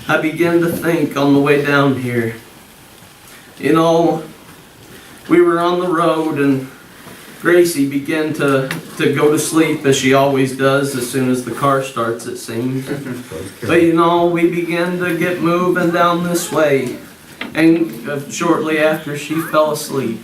I began to think on the way down here. You know, we were on the road and Gracie began to go to sleep, as she always does as soon as the car starts, it seems. But you know, we began to get moving down this way, and shortly after she fell asleep.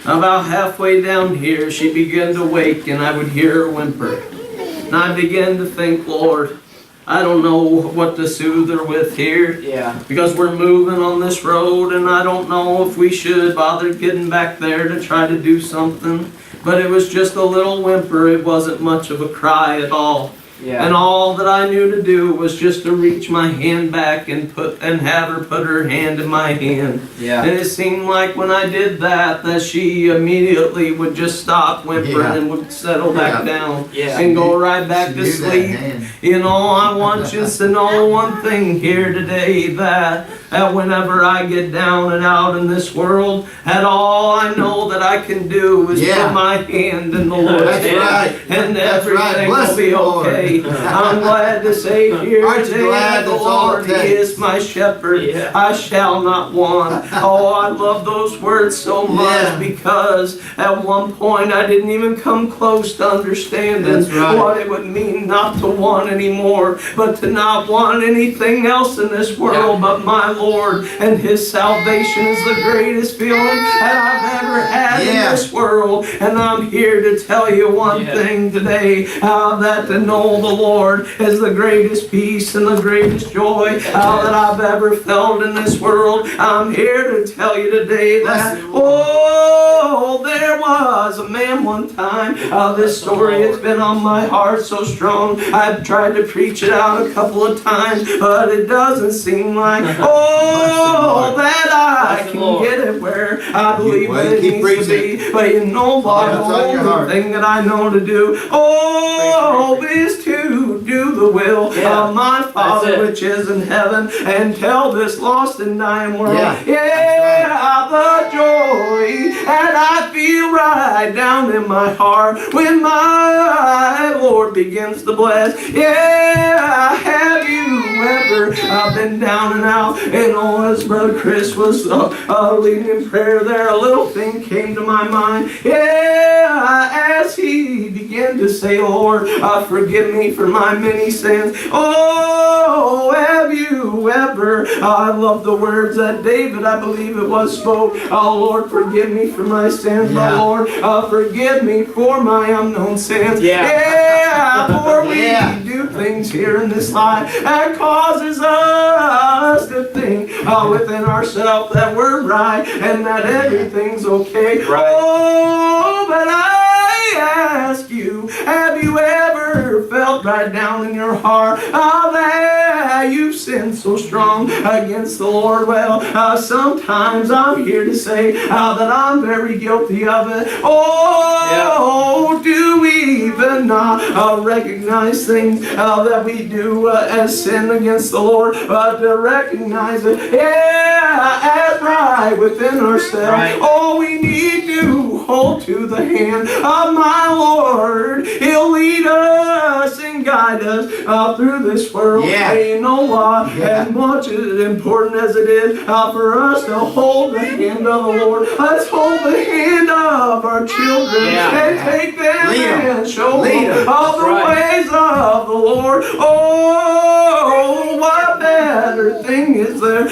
About halfway down here, she began to wake and I would hear her whimper. And I began to think, Lord, I don't know what to soothe her with here. Yeah. Because we're moving on this road and I don't know if we should bother getting back there to try to do something. But it was just a little whimper. It wasn't much of a cry at all. Yeah. And all that I knew to do was just to reach my hand back and have her put her hand in my hand. Yeah. And it seemed like when I did that she immediately would just stop whimpering and would settle back down and go right back to sleep. You know, I want you to know one thing here today, that whenever I get down and out in this world, and all I know that I can do is put my hand in the Lord's hand, and everything will be okay. I'm glad to say here today that the Lord is my shepherd. I shall not want. Oh, I love those words so much because at one point I didn't even come close to understanding what it would mean not to want anymore, but to not want anything else in this world but my Lord, and His salvation is the greatest feeling that I've ever had in this world. And I'm here to tell you one thing today, that to know the Lord is the greatest peace and the greatest joy that I've ever felt in this world. I'm here to tell you today that, there was a man one time. This story has been on my heart so strong. I've tried to preach it out a couple of times, but it doesn't seem like, that I can get it where I believe it needs to be. But you know what? The only thing that I know to do, is to do the will of my Father which is in heaven, and tell this lost and dying world, the joy that I feel right down in my heart when my Lord begins to bless. Have you ever been down and out? And as Brother Chris was leading in prayer there, a little thing came to my mind. As he began to say, Lord, forgive me for my many sins. Have you ever, I love the words that David, I believe it was, spoke. Lord, forgive me for my sins. Lord, forgive me for my unknown sins. For we do things here in this life that causes us to think within ourselves that we're right and that everything's okay. But I ask you, have you ever felt right down in your heart that you've sinned so strong against the Lord? Well, sometimes I'm here to say that I'm very guilty of it. Do we even not recognize things that we do as sin against the Lord, but to recognize it as right within ourselves. We need to hold to the hand of my Lord. He'll lead us and guide us through this world. And you know what? As much as important as it is for us to hold the hand of the Lord, let's hold the hand of our children and take them and show them all the ways of the Lord. What better thing is there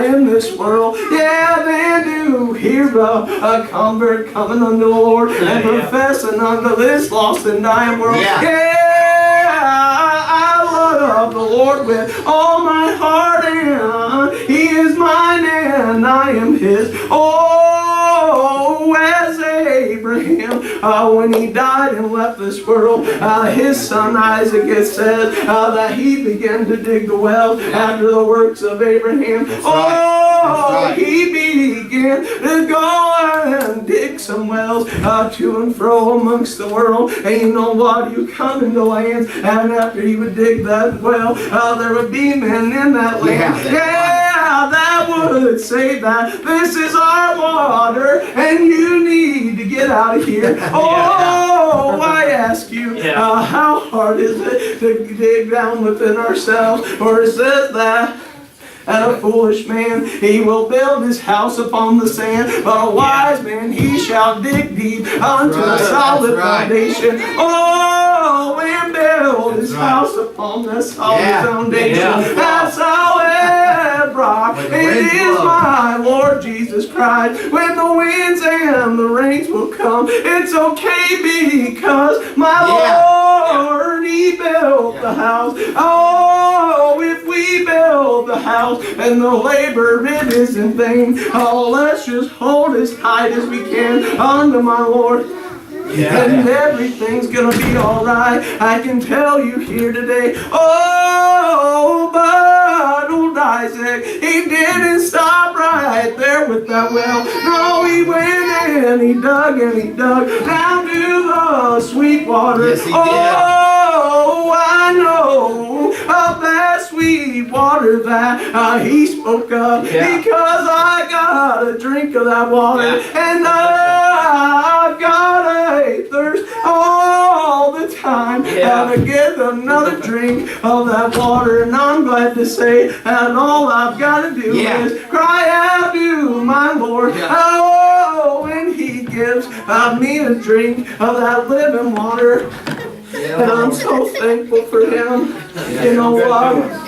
in this world than to hear a convert coming unto the Lord and professing unto this lost and dying world. I love the Lord with all my heart, and He is mine and I am His. As Abraham, when he died and left this world, his son Isaac, it says that he began to dig the well after the works of Abraham. He began to go and dig some wells to and fro amongst the world. And you know what? You come into lands, and after he would dig that well, there would be men in that land. That would say that this is our water, and you need to get out of here. I ask you, how hard is it to dig down within ourselves? Or it says that And a foolish man, he will build his house upon the sand. But a wise man, he shall dig deep unto a solid foundation. Oh, and build his house upon the solid foundation. That's solid rock. It is my Lord Jesus Christ. When the winds and the rains will come, it's okay because my Lord, he built the house. Oh, if we build the house and the labor it is in vain, oh, let's just hold as tight as we can unto my Lord. And everything's gonna be alright. I can tell you here today. Oh, but old Isaac, he didn't stop right there with that well. No, he went in, he dug down to the sweet water. Yes, he did. Oh, I know of that sweet water that he spoke of, because I got a drink of that water, and I've got a thirst all the time to get another drink of that water. And I'm glad to say that all I've got to do is cry out to my Lord. Oh, and he gives me a drink of that living water. And I'm so thankful for him. You know what?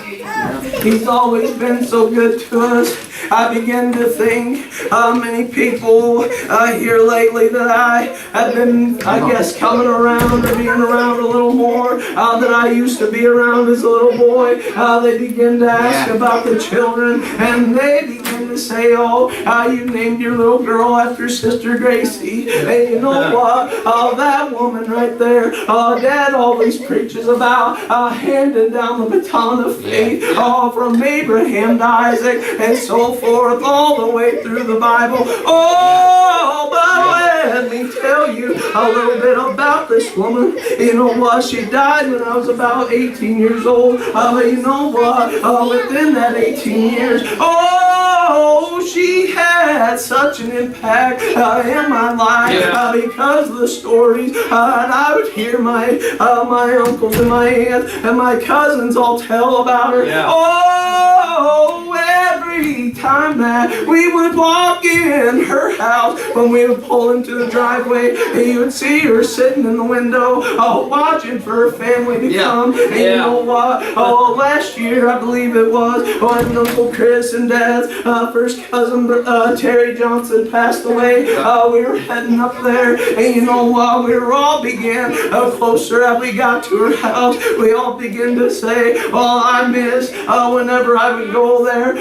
He's always been so good to us. I begin to think many people here lately that I have been, I guess, coming around or being around a little more than I used to be around as a little boy. They begin to ask about the children, and they begin to say, oh, you named your little girl after Sister Gracie. And you know what? That woman right there, Dad always preaches about handing down the baton of faith from Abraham to Isaac and so forth all the way through the Bible. Oh, but let me tell you a little bit about this woman. You know what? She died when I was about 18 years old. But you know what? Within that 18 years, she had such an impact in my life because of the stories that I would hear my uncles and my aunts and my cousins all tell about her. Oh, every time that we would walk in her house, when we would pull into the driveway, and you would see her sitting in the window, watching for her family to come. And you know what? Last year, I believe it was, when Uncle Chris and Dad's first cousin Terry Johnson passed away. We were heading up there, and you know what? We were all began closer as we got to her house. We all began to say, "Oh, I miss whenever I would go there."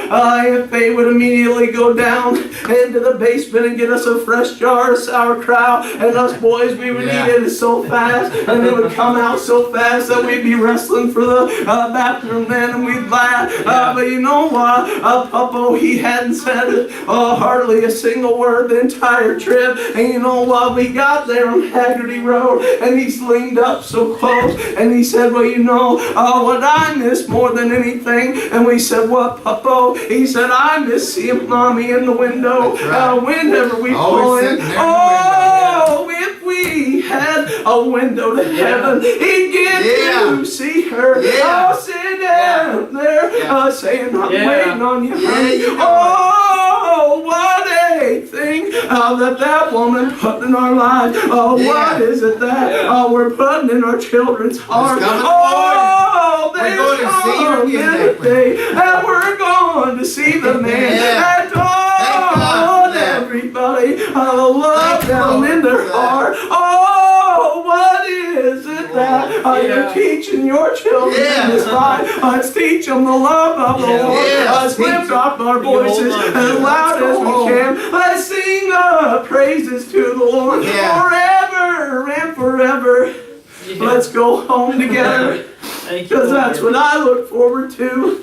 If they would immediately go down into the basement and get us a fresh jar of sauerkraut, and us boys, we would eat it so fast, and it would come out so fast that we'd be wrestling for the bathroom then, and we'd laugh. But you know what? Puppo, he hadn't said hardly a single word the entire trip. And you know what? We got there on Haggerty Road, and he leaned up so close, and he said, "Well, you know what I miss more than anything?" And we said, "What, Puppo?" He said, "I miss seeing Mommy in the window whenever we pull in. Oh, if we had a window to heaven, he'd get to see her sitting down there saying, 'I'm waiting on you, honey.'" Oh, what a thing that woman put in our lives. What is it that we're putting in our children's hearts? There's going to day that we're going to see the man that taught everybody the love down in their heart. Oh, what is it that you're teaching your children in this life? Let's teach them the love of the Lord. Let's lift up our voices as loud as we can. Let's sing praises to the Lord forever and forever. Let's go home together, because that's what I look forward to,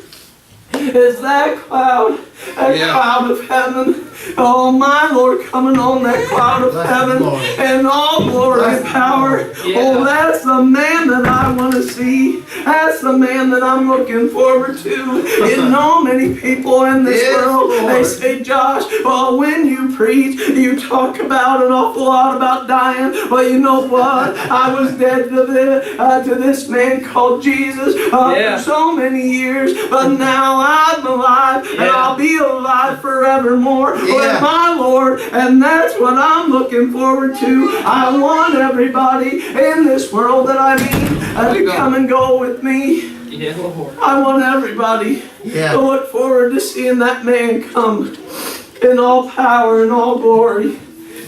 is that cloud that cloud of heaven. Oh, my Lord, coming on that cloud of heaven and all glory and power. Oh, that's the man that I want to see. That's the man that I'm looking forward to. You know, many people in this world, they say, Josh, well, when you preach, you talk about an awful lot about dying. Well, you know what? I was dead to this man called Jesus for so many years, but now I'm alive, and I'll be alive forevermore with my Lord, and that's what I'm looking forward to. I want everybody in this world that I meet to come and go with me. I want everybody to look forward to seeing that man come in all power and all glory,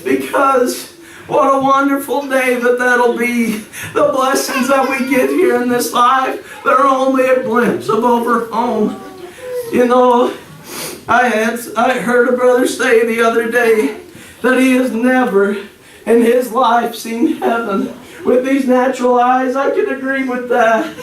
because what a wonderful day that'll be. The blessings that we get here in this life, they're only a glimpse of over home. You know, I heard a brother say the other day that he has never in his life seen heaven with these natural eyes. I can agree with that.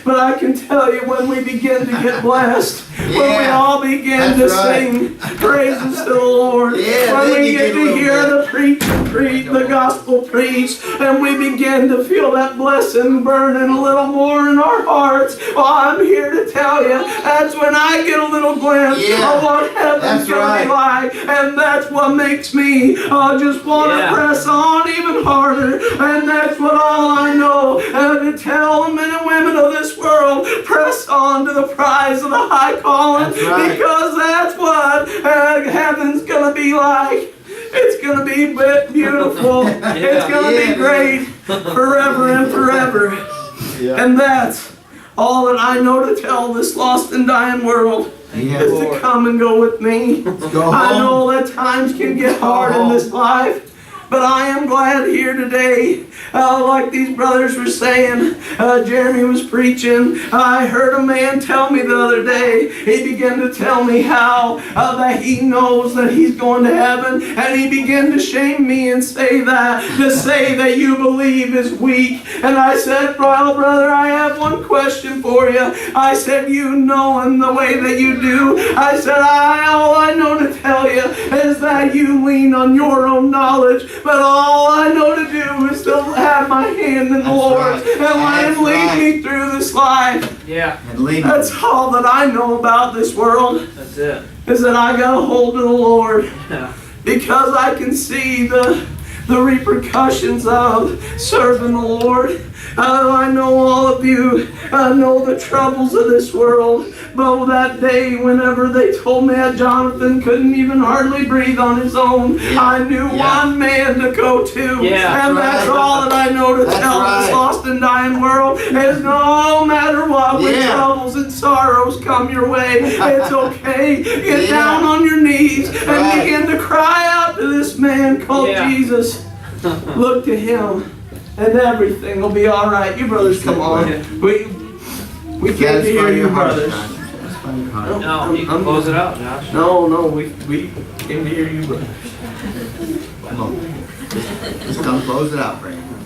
But I can tell you, when we begin to get blessed, when we all begin to sing praises to the Lord, when we get to hear the preacher preach, the gospel preach, and we begin to feel that blessing burning a little more in our hearts, well, I'm here to tell you, that's when I get a little glimpse of what heaven's going to be like, and that's what makes me just want to press on even harder, and that's what all I know, to tell the men and women of this world, press on to the prize of the high calling, because that's what heaven's going to be like. It's going to be beautiful. It's going to be great forever and forever. And that's all that I know to tell this lost and dying world, is to come and go with me. I know that times can get hard in this life, but I am glad here today, like these brothers were saying, Jeremy was preaching. I heard a man tell me the other day, he began to tell me how that he knows that he's going to heaven, and he began to shame me and say that, to say that you believe is weak. And I said, well, brother, I have one question for you. I said, you know in the way that you do, I said, all I know to tell you is that you lean on your own knowledge, but all I know to do is to have my hand in the Lord and let Him lead me through this life. That's all that I know about this world. That's it. Is that I got a hold of the Lord. Because I can see the repercussions of serving the Lord. I know all of you know the troubles of this world. But that day, whenever they told me that Jonathan couldn't even hardly breathe on his own, I knew one man to go to. And that's all that I know to tell this lost and dying world, is no matter what, when troubles and sorrows come your way, it's okay. Get down on your knees and begin to cry out to this man called Jesus. Look to Him, and everything will be all right. You brothers, come on. We came to hear you, brothers. No, you can close it out, Josh. No, we came to hear you, brothers. Come on. Just come close it out, Brandon.